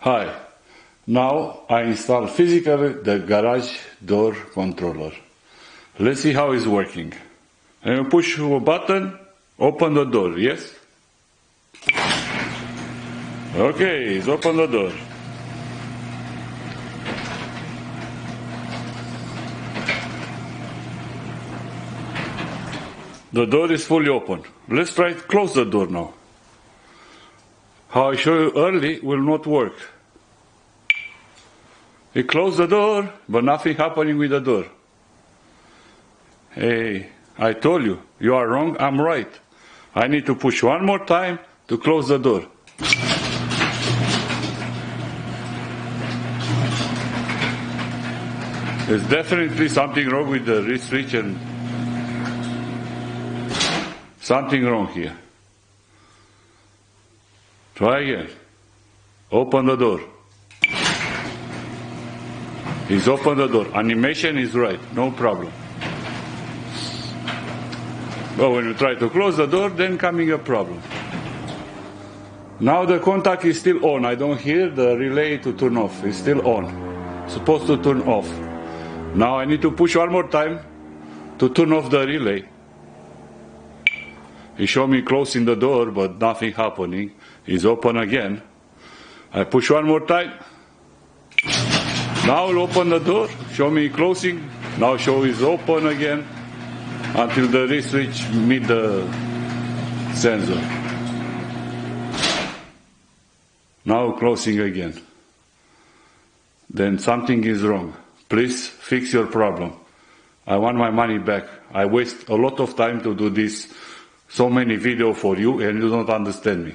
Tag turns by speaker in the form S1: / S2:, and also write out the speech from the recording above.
S1: Hi, now I install physically the garage door controller. Let's see how it's working. And you push a button, open the door, yes? Okay, it's open the door. The door is fully open. Let's try to close the door now. How I show you early will not work. You close the door, but nothing happening with the door. Hey, I told you, you are wrong, I'm right. I need to push one more time to close the door. There's definitely something wrong with the restriction. Something wrong here. Try again. Open the door. He's opened the door. Animation is right, no problem. But when you try to close the door, then coming a problem. Now the contact is still on. I don't hear the relay to turn off. It's still on. Supposed to turn off. Now I need to push one more time to turn off the relay. He showed me closing the door, but nothing happening. It's open again. I push one more time. Now I'll open the door. Show me closing. Now show is open again until the wrist switch meet the sensor. Now closing again. Then something is wrong. Please fix your problem. I want my money back. I waste a lot of time to do this, so many videos for you, and you don't understand me.